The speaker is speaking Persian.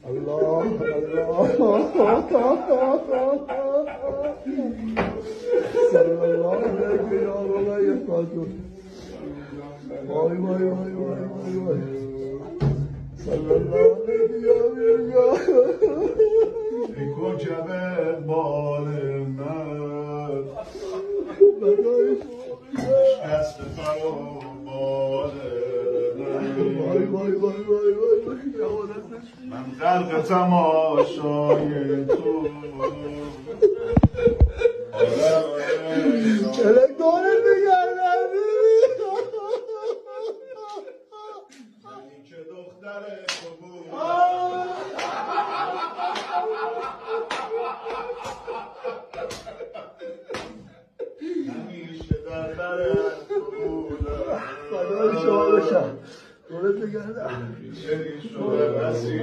الله صلی الله علیه یا مولا فاطمه وای وای وای وای وای صلی الله علیه یا ای کوکب اقبال من شکست فرامال وای وای وای وای وای من غرق تماشای تو چلک دارت بگردن منی که دختر تو بود همیشه در تو بودم فدای شما بشم دورت بگردم چنین شده بسی